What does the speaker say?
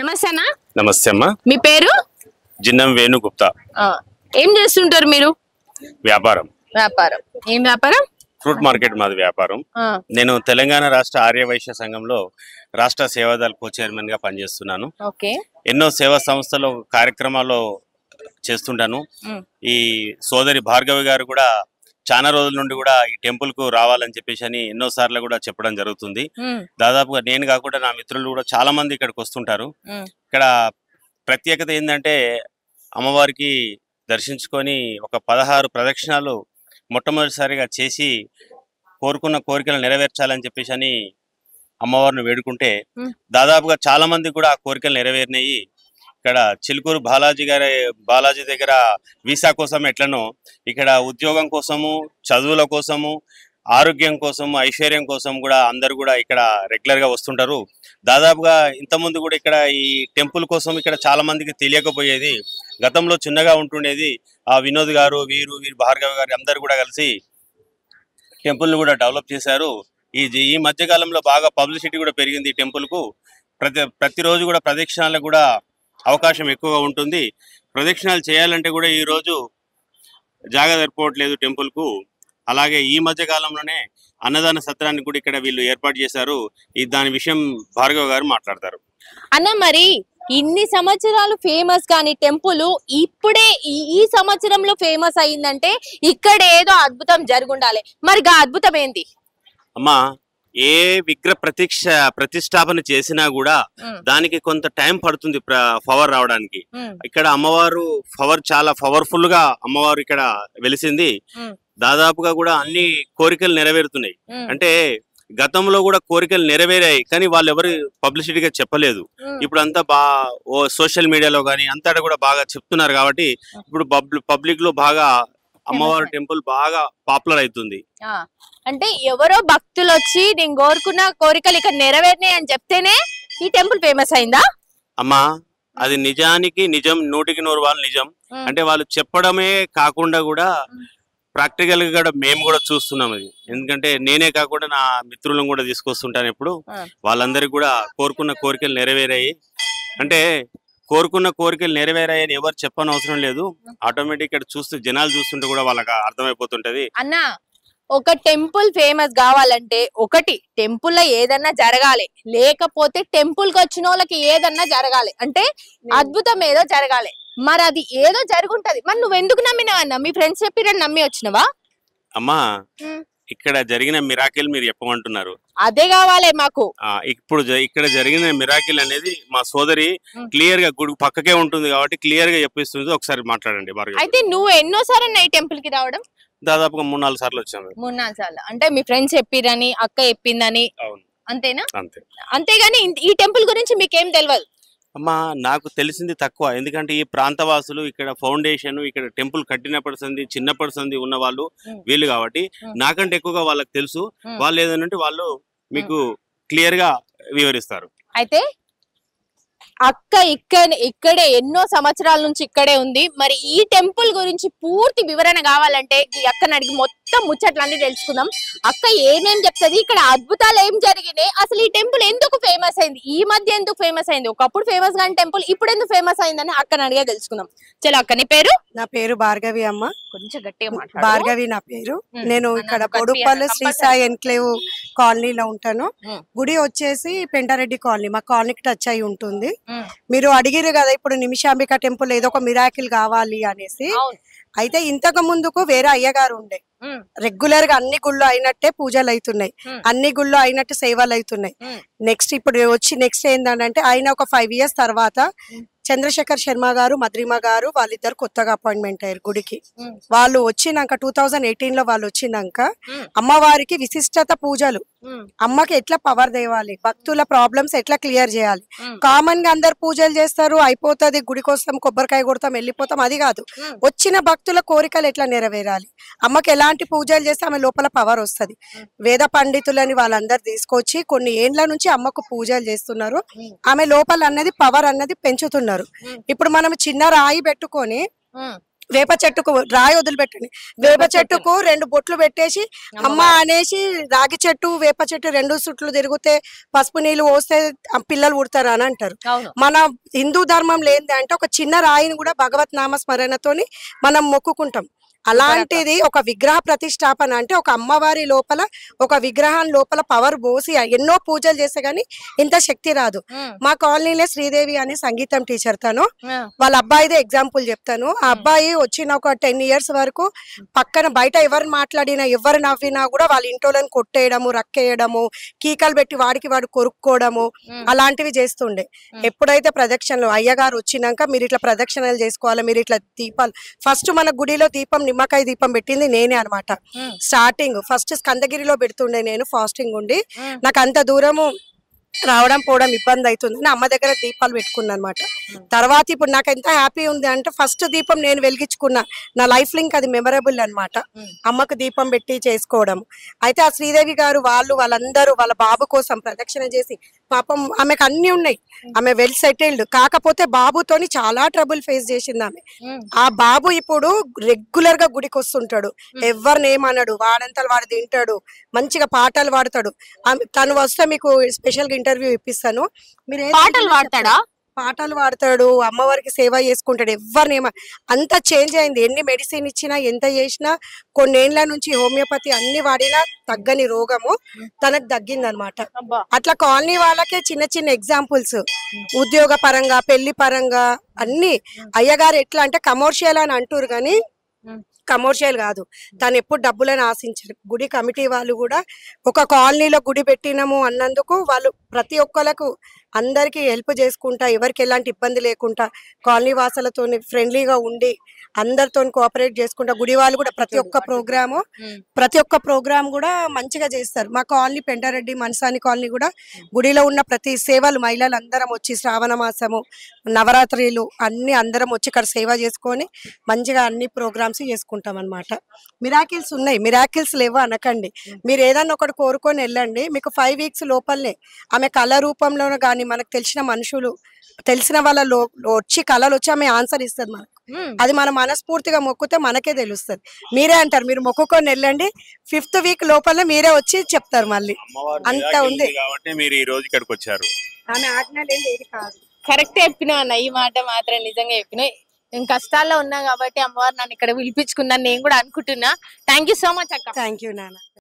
నమస్తే అన్న. నమస్తే అమ్మా. మీ పేరు? జిన్నం వేణు గుప్తా. ఏం చేస్తుంటారు మీరు? వ్యాపారం. వ్యాపారం. ఏం వ్యాపారం? ఫ్రూట్ మార్కెట్ మాది వ్యాపారం. నేను తెలంగాణ రాష్ట్ర ఆర్యవైశ్య సంఘంలో రాష్ట్ర సేవాదళ కో చైర్మన్ గా పనిచేస్తున్నాను. ఎన్నో సేవా సంస్థలు కార్యక్రమాల్లో చేస్తుంటాను. ఈ సోదరి భార్గవి గారు కూడా చాలా రోజుల నుండి కూడా ఈ టెంపుల్ కు రావాలని చెప్పేసి అని ఎన్నో సార్లు కూడా చెప్పడం జరుగుతుంది. దాదాపుగా నేను కాకుండా నా మిత్రులు కూడా చాలా మంది ఇక్కడికి వస్తుంటారు. ఇక్కడ ప్రత్యేకత ఏంటంటే అమ్మవారికి దర్శించుకొని ఒక 16 ప్రదక్షిణాలు మొట్టమొదటిసారిగా చేసి కోరుకున్న కోరికలు నెరవేర్చాలని చెప్పేసి అని అమ్మవారిని వేడుకుంటే దాదాపుగా చాలా మంది కూడా ఆ కోరికలు నెరవేరినాయి. ఇక్కడ చిలుకూరు బాలాజీ దగ్గర వీసా కోసం ఎట్లనో ఇక్కడ ఉద్యోగం కోసము, చదువుల కోసము, ఆరోగ్యం కోసము, ఐశ్వర్యం కోసం కూడా అందరు కూడా ఇక్కడ రెగ్యులర్ గా వస్తుంటారు. దాదాపుగా ఇంతకుముందు కూడా ఇక్కడ ఈ టెంపుల్ కోసం ఇక్కడ చాలా మందికి తెలియకపోయేది. గతంలో చిన్నగా ఉంటుండేది. ఆ వినోద్ గారు, వీరు భార్గవి గారు అందరు కూడా కలిసి టెంపుల్ ను కూడా డెవలప్ చేశారు. ఈ మధ్య కాలంలో బాగా పబ్లిసిటీ కూడా పెరిగింది ఈ టెంపుల్ కు. ప్రతిరోజు కూడా ప్రదక్షిణాలకు కూడా అవకాశం ఎక్కువగా ఉంటుంది. ప్రదక్షిణాలు చేయాలంటే కూడా ఈ రోజు జాగా సరిపోవట్లేదు టెంపుల్ కు. అలాగే ఈ మధ్య కాలంలోనే అన్నదాన సత్రాన్ని కూడా ఇక్కడ వీళ్ళు ఏర్పాటు చేశారు. దాని విషయం భార్గవ్ గారు మాట్లాడతారు. అన్న, మరి ఇన్ని సంవత్సరాలు ఫేమస్ కానీ టెంపుల్ ఇప్పుడే ఈ సంవత్సరంలో ఫేమస్ అయిందంటే ఇక్కడ ఏదో అద్భుతం జరుగుండాలి. మరి ఆ అద్భుతం ఏంది అమ్మా? ఏ విగ్రహ ప్రతిష్టాపన చేసినా కూడా దానికి కొంత టైం పడుతుంది పవర్ రావడానికి. ఇక్కడ అమ్మవారు చాలా పవర్ఫుల్ గా అమ్మవారు ఇక్కడ వెలిసింది. దాదాపుగా కూడా అన్ని కోరికలు నెరవేరుతున్నాయి. అంటే గతంలో కూడా కోరికలు నెరవేరాయి కానీ వాళ్ళు ఎవరు పబ్లిసిటీగా చెప్పలేదు. ఇప్పుడు అంతా సోషల్ మీడియాలో కానీ అంతటా కూడా బాగా చెప్తున్నారు కాబట్టి ఇప్పుడు పబ్లిక్ లో బాగా అమ్మవారి టెంపుల్ బాగా పాపులర్ అవుతుంది. అంటే ఎవరో భక్తులు వచ్చి నేను కోరుకున్న కోరికలు ఇక్కడ నెరవేరినాయి అని చెప్తేనే ఈ టెంపుల్ ఫేమస్ అయిందా? అమ్మా, అది నిజానికి నిజం, 100% నిజం. అంటే వాళ్ళు చెప్పడమే కాకుండా కూడా ప్రాక్టికల్ గా కూడా మేము కూడా చూస్తున్నాం అది. ఎందుకంటే నేనే కాకుండా నా మిత్రులను కూడా తీసుకొస్తుంటాను. ఎప్పుడు వాళ్ళందరికీ కూడా కోరుకున్న కోరికలు నెరవేరాయి. అంటే కోరుకున్న కోరికలు నెరవేరాయని ఎవరు చెప్పని అవసరం లేదు. ఆటోమేటిక్ ఇక్కడ జనాలు చూస్తుంటే కూడా వాళ్ళకి అర్థమైపోతుంటది. అన్న, ఒక టెంపుల్ ఫేమస్ కావాలంటే ఒకటి టెంపుల్ లో ఏదన్నా జరగాలి, లేకపోతే టెంపుల్ కి వచ్చిన వాళ్ళకి ఏదన్నా జరగాలి, అంటే అద్భుతం ఏదో జరగాలి. మరి అది ఏదో జరుగుంటది. మరి నువ్వు ఎందుకు నమ్మినావన్నా? మీ ఫ్రెండ్స్ చెప్పిరని నమ్మి వచ్చినవా? అమ్మా, ఇక్కడ జరిగిన మిరాకిల్ మీరు చెప్పమంటున్నారు. అదే కావాలి మాకు. ఇప్పుడు ఇక్కడ జరిగిన మిరాకిల్ అనేది మా సోదరి క్లియర్ గా గుడి పక్కకే ఉంటుంది కాబట్టి క్లియర్ గా చెప్పిస్తుంది. ఒకసారి మాట్లాడండి. అయితే నువ్వు ఎన్నోసార్లు ఈ టెంపుల్ కి రావడం? దాదాపుగా 3-4 సార్లు వచ్చాము. 3-4 సార్లు. అంటే మీ ఫ్రెండ్స్ చెప్పిరని, అక్క చెప్పిందని? అవును. అంతేనా? అంతే. అంతేగాని ఈ టెంపుల్ గురించి మీకేం తెలియదు? అమ్మా, నాకు తెలిసింది తక్కువ. ఎందుకంటే ఈ ప్రాంతవాసులు ఇక్కడ ఫౌండేషన్ ఇక్కడ టెంపుల్ కట్టినప్పటి చిన్నప్పటి ఉన్న వాళ్ళు వీళ్ళు కాబట్టి నాకంటే ఎక్కువగా వాళ్ళకి తెలుసు. వాళ్ళు ఏదంటే వాళ్ళు మీకు క్లియర్ గా వివరిస్తారు. అయితే అక్క ఇక్కడే ఎన్నో సంవత్సరాల నుంచి ఇక్కడే ఉంది. మరి ఈ టెంపుల్ గురించి పూర్తి వివరణ కావాలంటే ఈ అక్కని అడిగి మొత్తం ముచ్చట్లన్నీ తెలుసుకుందాం. అక్క ఏమేం చెప్తుంది, ఇక్కడ అద్భుతాలు ఏం జరిగినాయి, అసలు ఈ టెంపుల్ ఎందుకు ఫేమస్ అయింది, ఈ మధ్య ఎందుకు ఫేమస్ అయింది, ఒకప్పుడు ఫేమస్ కాని టెంపుల్ ఇప్పుడు ఎందుకు ఫేమస్ అయిందని అక్కని అడిగే తెలుసుకుందాం. చలో అక్క, నీ పేరు? నా పేరు భార్గవి అమ్మ. కొంచెం గట్టిగా మాట్లాడు. భార్గవి నా పేరు. నేను ఇక్కడ బొడుపల్లి శ్రీ సాయి ఎన్క్లేవ్ కాలనీలో ఉంటాను. గుడి వచ్చేసి పెంటారెడ్డి కాలనీ, మా కాలనీకి టచ్ అయి ఉంటుంది. మీరు అడిగిరు కదా ఇప్పుడు నిమిషాంబిక టెంపుల్ ఏదో ఒక మిరాకిల్ కావాలి అనేసి. అయితే ఇంతకు ముందుకు వేరే అయ్యగారు ఉండే. రెగ్యులర్ గా అన్ని గుళ్ళు అయినట్టే పూజలు అవుతున్నాయి, అన్ని గుళ్ళు అయినట్టు సేవలు అవుతున్నాయి. నెక్స్ట్ ఏంటంటే ఆయన ఒక 5 years తర్వాత చంద్రశేఖర్ శర్మ గారు, మద్రిమ గారు వాళ్ళిద్దరు కొత్తగా అపాయింట్మెంట్ అయ్యారు గుడికి. వాళ్ళు వచ్చినాక 2018 లో వాళ్ళు వచ్చినాక అమ్మవారికి విశిష్టత పూజలు, అమ్మకి ఎట్లా పవర్ తేవాలి, భక్తుల ప్రాబ్లమ్స్ ఎట్లా క్లియర్ చేయాలి. కామన్ గా అందరు పూజలు చేస్తారు, అయిపోతుంది, గుడి కోసం కొబ్బరికాయ కొడతాం వెళ్ళిపోతాం, అది కాదు. వచ్చిన భక్తుల కోరికలు ఎట్లా నెరవేరాలి, అమ్మకి ఎలాంటి పూజలు చేస్తే ఆమె లోపల పవర్ వస్తుంది. వేద పండితులని వాళ్ళందరు తీసుకొచ్చి కొన్ని ఏండ్ల నుంచి అమ్మకు పూజలు చేస్తున్నారు. ఆమె లోపల అన్నది పవర్ అన్నది పెంచుతున్నారు. ఇప్పుడు మనం చిన్న రాయి పెట్టుకొని వేప చెట్టుకు రాయి వదిలిపెట్టండి, వేప చెట్టుకు 2 బొట్లు పెట్టేసి అమ్మ అనేసి రాగి చెట్టు వేప చెట్టు 2 చుట్లు తిరిగితే పసుపు నీళ్ళు పోస్తే పిల్లలు పుడతారు అని అంటారు. మన హిందూ ధర్మంలో ఏంటి అంటే ఒక చిన్న రాయిని కూడా భగవత్ నామ స్మరణతోని మనం మొక్కుకుంటాం. అలాంటిది ఒక విగ్రహ ప్రతిష్టాపన అంటే ఒక అమ్మవారి లోపల ఒక విగ్రహం లోపల పవర్ పోసి ఎన్నో పూజలు చేస్తే గానీ ఇంత శక్తి రాదు. మా కాలనీలో శ్రీదేవి అనే సంగీతం టీచర్, తను వాళ్ళ అబ్బాయిదే ఎగ్జాంపుల్ చెప్తాను. ఆ అబ్బాయి వచ్చిన ఒక 10 years వరకు పక్కన బయట ఎవరు మాట్లాడినా ఎవరు నవ్వినా కూడా వాళ్ళ ఇంట్లోని కొట్టేయడము, రక్కేయడము, కీకలు పెట్టి వాడికి వాడు కొరుక్కోవడము అలాంటివి చేస్తుండే. ఎప్పుడైతే ప్రదక్షిణలు అయ్యగారు వచ్చినాక మీరు ఇట్లా ప్రదక్షిణలు చేసుకోవాలి, మీరు ఇట్లా దీపాలు, ఫస్ట్ మన గుడిలో దీపం నిమ్మకాయ దీపం పెట్టింది నేనే అనమాట. స్టార్టింగ్ ఫస్ట్ స్కందగిరిలో పెడుతుండే నేను ఫాస్టింగ్ ఉండి. నాకు అంత దూరము రావడం పోవడం ఇబ్బంది అవుతుంది, అమ్మ దగ్గర దీపాలు పెట్టుకున్నా అనమాట. తర్వాత ఇప్పుడు నాకు ఎంత హ్యాపీ ఉంది అంటే ఫస్ట్ దీపం నేను వెలిగించుకున్నా, నా లైఫ్ లింక్ అది మెమరబుల్ అనమాట, అమ్మకు దీపం పెట్టి చేసుకోవడం. అయితే ఆ శ్రీదేవి గారు వాళ్ళందరూ వాళ్ళ బాబు కోసం ప్రదక్షిణ చేసి, పాపం ఆమెకు అన్ని ఉన్నాయి, ఆమె వెల్ సెటిల్డ్, కాకపోతే బాబుతోని చాలా ట్రబుల్ ఫేస్ చేసింది ఆమె. ఆ బాబు ఇప్పుడు రెగ్యులర్ గా గుడికి వస్తుంటాడు, ఎవరిని ఏమన్నాడు, వాడంతలు వాడు తింటాడు, మంచిగా పాటలు పాడతాడు. తను వస్తే మీకు స్పెషల్ గా ఇంటర్వ్యూ ఇప్పిస్తాను. మీరు పాటలు పాడతాడా? పాటలు పాడతాడు, అమ్మవారికి సేవ చేసుకుంటాడు, ఎవరినేమో అంత చేంజ్ అయింది. ఎన్ని మెడిసిన్ ఇచ్చినా ఎంత చేసినా కొన్నేళ్ల నుంచి హోమియోపతి అన్ని వాడినా తగ్గని రోగము తనకు తగ్గిందనమాట. అట్లా కాలనీ వాళ్ళకే చిన్న చిన్న ఎగ్జాంపుల్స్, ఉద్యోగ పరంగా పెళ్లి పరంగా అన్ని. అయ్యగారు ఎట్లా అంటే కమర్షియల్ అని అంటారు కానీ కమర్షియల్ కాదు, తను ఎప్పుడు డబ్బులను ఆశించారు. గుడి కమిటీ వాళ్ళు కూడా ఒక కాలనీలో గుడి పెట్టినాము అన్నందుకు వాళ్ళు ప్రతి ఒక్కరికి అందరికి హెల్ప్ చేసుకుంటా, ఎవరికి ఎలాంటి ఇబ్బంది లేకుండా కాలనీ వాసులతో ఫ్రెండ్లీగా ఉండి అందరితో కోఆపరేట్ చేసుకుంటా, గుడి వాళ్ళు కూడా ప్రతి ఒక్క ప్రోగ్రామ్ కూడా మంచిగా చేస్తారు. మా కాలనీ పెంటారెడ్డి మనసాని కాలనీ కూడా గుడిలో ఉన్న ప్రతి సేవలు మహిళలు అందరం వచ్చి శ్రావణ మాసము నవరాత్రులు అన్ని అందరం వచ్చి ఇక్కడ సేవ చేసుకొని మంచిగా అన్ని ప్రోగ్రామ్స్ చేసుకుంటాం అనమాట. మిరాకిల్స్ ఉన్నాయి, మిరాకిల్స్ లేవు అనకండి. మీరు ఏదన్నా ఒకటి కోరుకొని వెళ్ళండి, మీకు 5 weeks లోపలనే ఆమె కళ రూపంలోనూ కానీ మనకు తెలిసిన మనుషులు తెలిసిన వాళ్ళ వచ్చి కళలు వచ్చి ఆమె ఆన్సర్ ఇస్తుంది మనకు. అది మనం మనస్ఫూర్తిగా మొక్కుతే మనకే తెలుస్తుంది. మీరే అంటారు, మీరు మొక్కుకొని వెళ్ళండి, 5th week లోపల మీరే వచ్చి చెప్తారు. మళ్ళీ అంత ఉంది కాబట్టి మీరు ఈ రోజు ఇక్కడికి వచ్చారు. ఆమె ఆజ్ఞలు ఏది కాదు. కరెక్ట్ చెప్పినా అన్న, ఈ మాట మాత్రం నిజంగా చెప్పినా. నేను కష్టాల్లో ఉన్నా కాబట్టి అమ్మవారు నన్ను ఇక్కడ పిలిపించుకుందని నేను కూడా అనుకుంటున్నా. థ్యాంక్ యూ సో మచ్ అక్క. థ్యాంక్ యూ నాన్న.